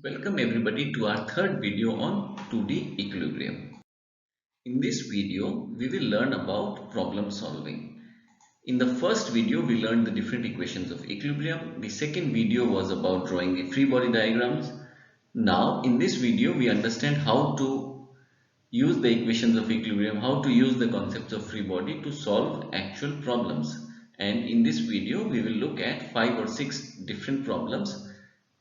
Welcome everybody to our third video on 2D equilibrium. In this video, we will learn about problem solving. In the first video, we learned the different equations of equilibrium. The second video was about drawing the free body diagrams. Now, in this video, we understand how to use the equations of equilibrium, how to use the concepts of free body to solve actual problems. And in this video, we will look at 5 or 6 different problems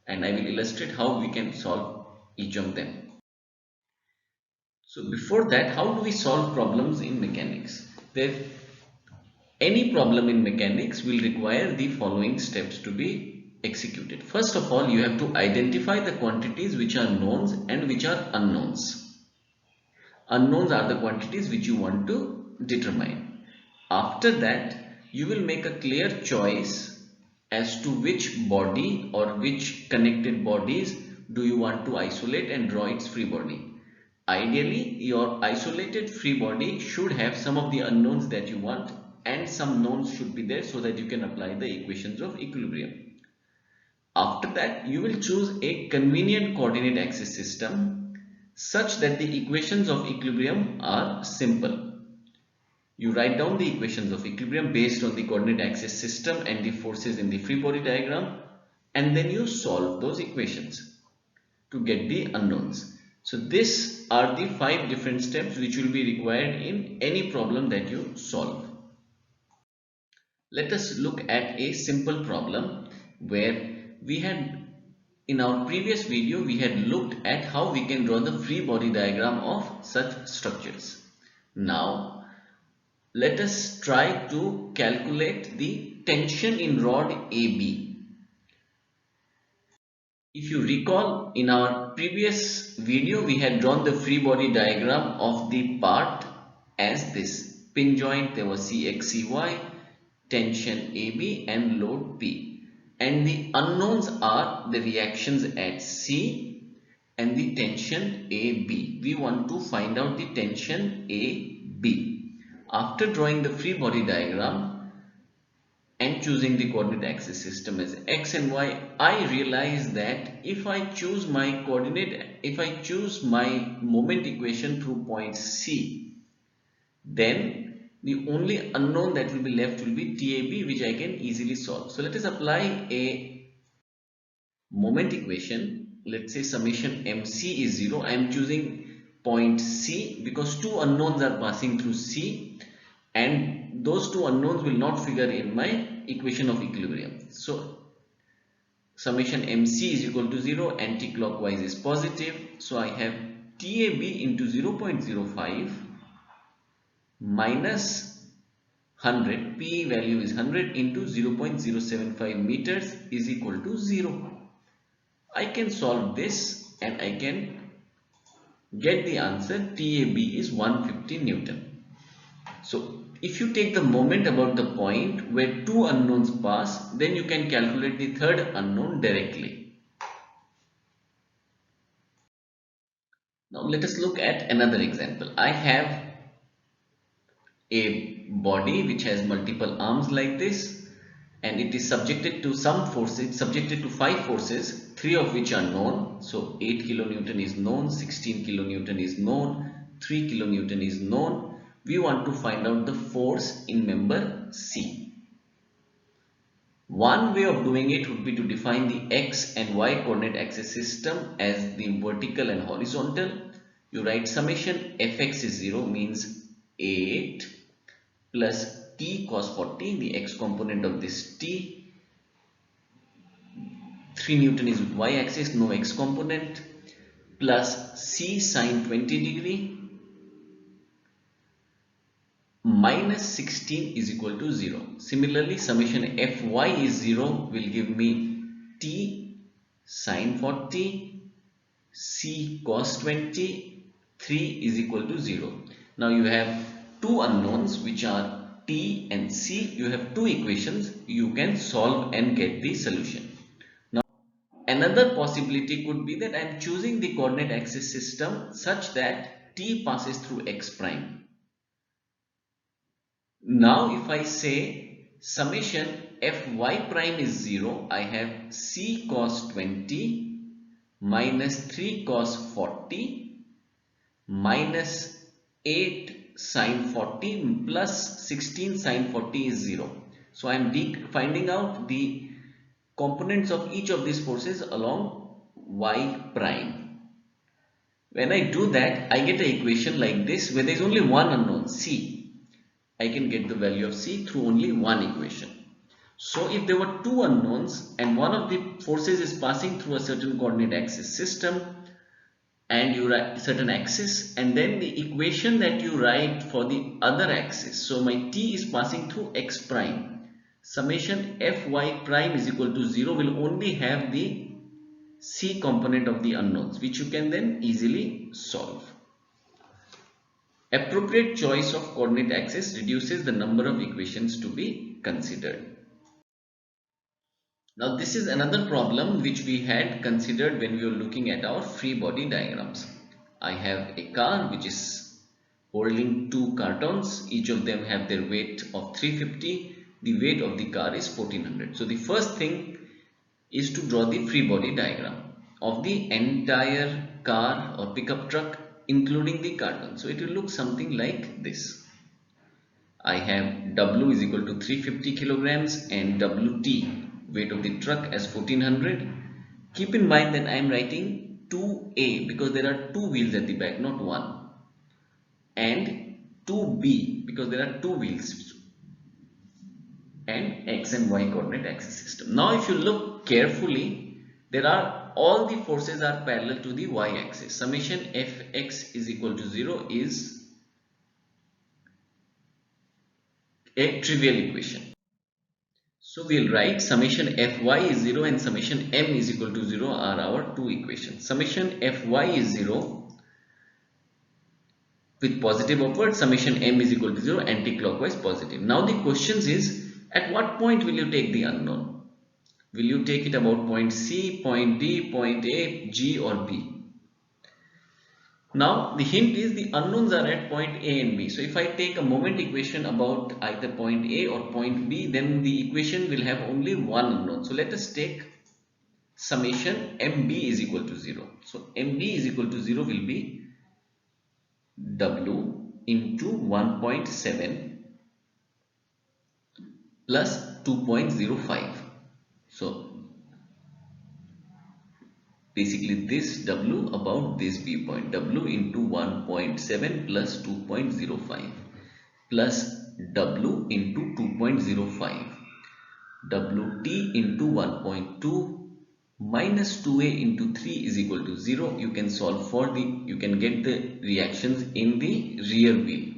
and I will illustrate how we can solve each of them. So before that, how do we solve problems in mechanics? Any problem in mechanics will require the following steps to be executed. First of all, you have to identify the quantities which are knowns and which are unknowns. Unknowns are the quantities which you want to determine. After that, you will make a clear choice as to which body or which connected bodies do you want to isolate and draw its free body. Ideally, your isolated free body should have some of the unknowns that you want and some knowns should be there so that you can apply the equations of equilibrium. After that, you will choose a convenient coordinate axis system such that the equations of equilibrium are simple. You write down the equations of equilibrium based on the coordinate axis system and the forces in the free body diagram, and then you solve those equations to get the unknowns. So these are the 5 different steps which will be required in any problem that you solve. Let us look at a simple problem where we had, in our previous video, we had looked at how we can draw the free body diagram of such structures. Now, let us try to calculate the tension in rod AB. If you recall, in our previous video, we had drawn the free body diagram of the part as this. Pin joint, there was CXCY, tension AB and load P. And the unknowns are the reactions at C and the tension AB. We want to find out the tension AB. After drawing the free body diagram and choosing the coordinate axis system as X and Y, I realize that if I choose my moment equation through point C, then the only unknown that will be left will be TAB, which I can easily solve. So let us apply a moment equation. Let's say summation MC is 0. I am choosing point C because two unknowns are passing through C and those two unknowns will not figure in my equation of equilibrium. So summation MC is equal to 0, anti-clockwise is positive. So I have TAB into 0.05 minus 100, P value is 100 into 0.075 meters is equal to 0. I can solve this and I can get the answer. TAB is 150 Newton. So if you take the moment about the point where two unknowns pass, then you can calculate the third unknown directly. Now let us look at another example. I have a body which has multiple arms like this and it is subjected to some forces, subjected to 5 forces, 3 of which are known. So 8 kilonewton is known, 16 kilonewton is known, 3 kilonewton is known. We want to find out the force in member C. One way of doing it would be to define the X and Y coordinate axis system as the vertical and horizontal. You write summation Fx is 0 means 8 plus T cos 40, the X component of this T. 3 Newton is Y axis, no X component, plus C sin 20 degree minus 16 is equal to 0. Similarly, summation Fy is 0 will give me T sin 40, C cos 20, 3 is equal to 0. Now you have two unknowns which are T and C. You have two equations. You can solve and get the solution. Now another possibility could be that I am choosing the coordinate axis system such that T passes through X prime. Now if I say summation Fy prime is 0, I have C cos 20 minus 3 cos 40 minus 8 sin 40 plus 16 sin 40 is 0. So I am finding out the components of each of these forces along y prime. When I do that, I get an equation like this where there is only one unknown, c. I can get the value of c through only one equation. So if there were two unknowns and one of the forces is passing through a certain coordinate axis system and you write certain axis, and then the equation that you write for the other axis, so my t is passing through x prime, summation fy prime is equal to 0 will only have the c component of the unknowns, which you can then easily solve. Appropriate choice of coordinate axis reduces the number of equations to be considered. Now this is another problem which we had considered when we were looking at our free body diagrams. I have a car which is holding two cartons. Each of them have their weight of 350. The weight of the car is 1400. So the first thing is to draw the free body diagram of the entire car or pickup truck including the carton. So it will look something like this. I have W is equal to 350 kilograms and WT, weight of the truck, as 1400. Keep in mind that I am writing 2A because there are two wheels at the back, not one, and 2B because there are two wheels, and X and Y coordinate axis system. Now if you look carefully, there are all the forces are parallel to the Y axis. Summation Fx is equal to 0 is a trivial equation. So we'll write summation Fy is 0 and summation M is equal to 0 are our two equations. Summation Fy is 0 with positive upward, summation M is equal to 0 anti-clockwise positive. Now the question is, at what point will you take the unknown? Will you take it about point C, point D, point A, G or B? Now the hint is the unknowns are at point A and B. So if I take a moment equation about either point A or point B, then the equation will have only one unknown. So let us take summation MB is equal to 0. So MB is equal to 0 will be W into 1.7 plus 2.05. So basically this W about this B point, W into 1.7 plus 2.05 plus W into 2.05, WT into 1.2 minus 2A into 3 is equal to 0. You can solve for you can get the reactions in the rear wheel.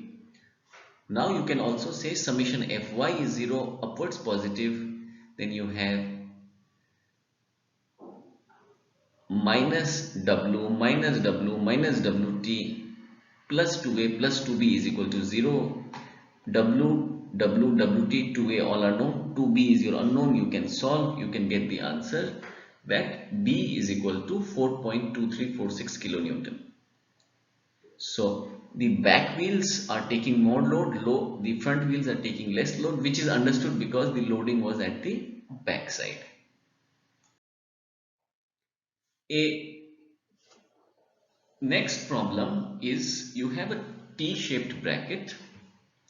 Now you can also say summation Fy is 0 upwards positive, then you have minus W minus WT plus 2A plus 2B is equal to 0. WT, 2A all are known, 2B is your unknown. You can solve, you can get the answer that B is equal to 4.2346 kilonewton. So the back wheels are taking more load, the front wheels are taking less load, which is understood because the loading was at the back side. A next problem is you have a T-shaped bracket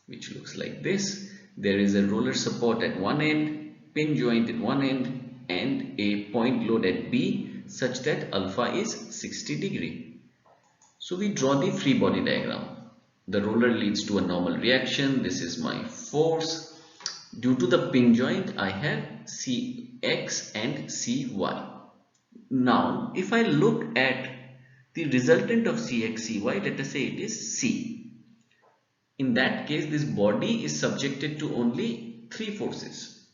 which looks like this. There is a roller support at one end, pin joint at one end, and a point load at B such that alpha is 60 degree. So we draw the free body diagram. The roller leads to a normal reaction. This is my force. Due to the pin joint, I have Cx and Cy. Now, if I look at the resultant of Cx, Cy, let us say it is C. In that case, this body is subjected to only three forces.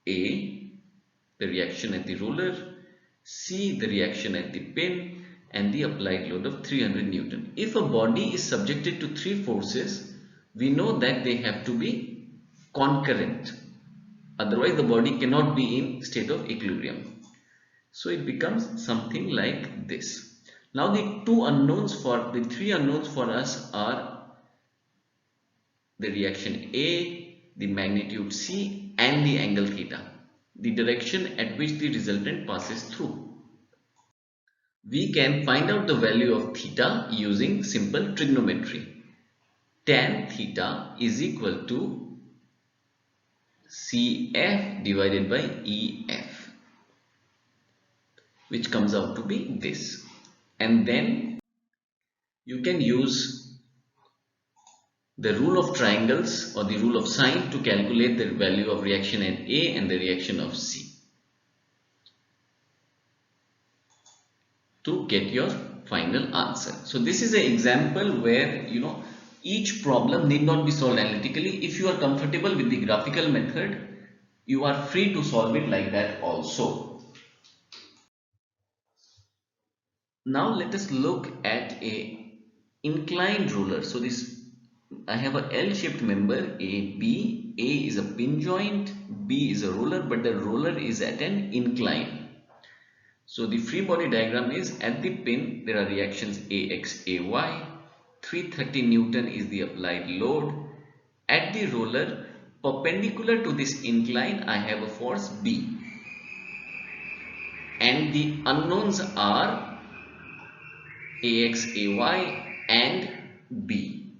A, the reaction at the roller, C, the reaction at the pin, and the applied load of 300 Newton. If a body is subjected to three forces, we know that they have to be concurrent. Otherwise, the body cannot be in state of equilibrium. So it becomes something like this. Now the three unknowns for us are the reaction A, the magnitude C, and the angle theta, the direction at which the resultant passes through. We can find out the value of theta using simple trigonometry. Tan theta is equal to CF divided by EF, which comes out to be this. And then you can use the rule of triangles or the rule of sine to calculate the value of reaction at A and the reaction of C to get your final answer. So this is an example where each problem need not be solved analytically. If you are comfortable with the graphical method, you are free to solve it like that also. Now let us look at a inclined roller. So I have a L-shaped member AB. A is a pin joint, B is a roller, but the roller is at an incline. So the free body diagram is at the pin there are reactions AX, AY. 330 Newton is the applied load. At the roller, perpendicular to this incline, I have a force B. And the unknowns are AX, AY and B.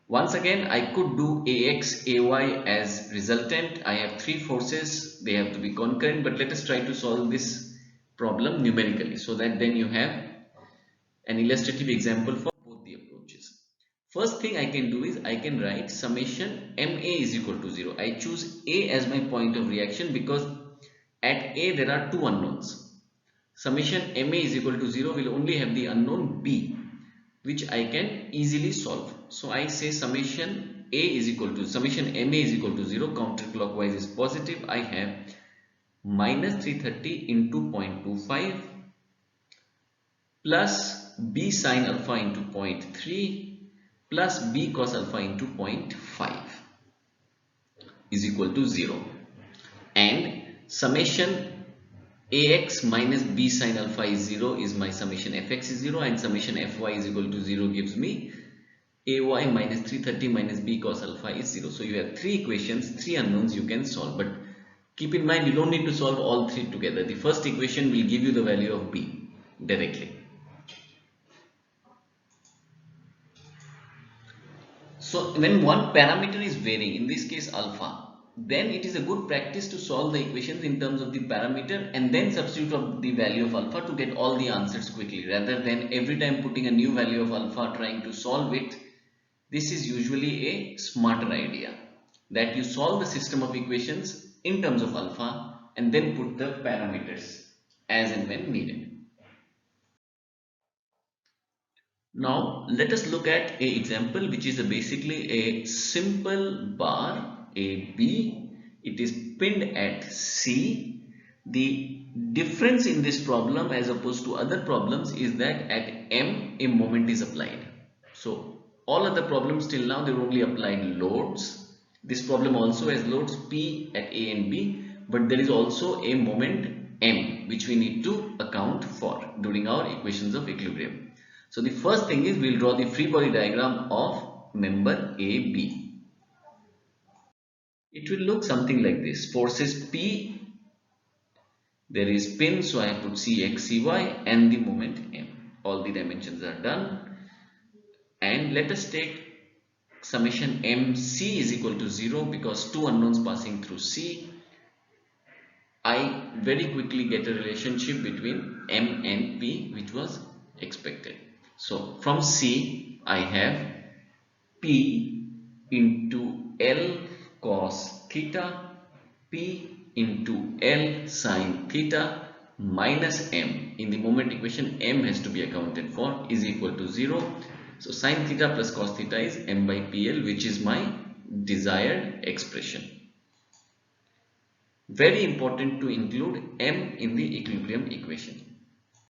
Once again, I could do AX, AY as resultant. I have three forces. They have to be concurrent. But let us try to solve this problem numerically so that then you have an illustrative example for both the approaches. First thing I can do is I can write summation MA is equal to 0. I choose A as my point of reaction because at A there are two unknowns. Summation MA is equal to 0 will only have the unknown B, which I can easily solve. So I say summation MA is equal to 0, counterclockwise is positive. I have minus 330 into 0.25 plus B sine alpha into 0.3 plus B cos alpha into 0.5 is equal to 0. And summation AX minus B sine alpha is 0 is my summation FX is 0, and summation FY is equal to 0 gives me AY minus 330 minus B cos alpha is 0. So you have three equations, three unknowns you can solve, but keep in mind you don't need to solve all three together. The first equation will give you the value of B directly. So when one parameter is varying, in this case alpha, then it is a good practice to solve the equations in terms of the parameter and then substitute of the value of alpha to get all the answers quickly, rather than every time putting a new value of alpha trying to solve it. This is usually a smarter idea, that you solve the system of equations in terms of alpha and then put the parameters as and when needed. Now let us look at an example which is basically a simple bar AB. It is pinned at C. The difference in this problem as opposed to other problems is that at M a moment is applied. So all other problems till now they only applied loads. This problem also has loads P at A and B, but there is also a moment M which we need to account for during our equations of equilibrium. So the first thing is we'll draw the free body diagram of member AB. It will look something like this. Forces P, there is pin, so I put CX, CY and the moment M. All the dimensions are done. And let us take summation MC is equal to 0 because two unknowns passing through C. I very quickly get a relationship between M and P which was expected. So from C I have P into L cos theta, P into L sin theta minus M. In the moment equation M has to be accounted for is equal to 0. So sin theta plus cos theta is M by PL, which is my desired expression. Very important to include M in the equilibrium equation.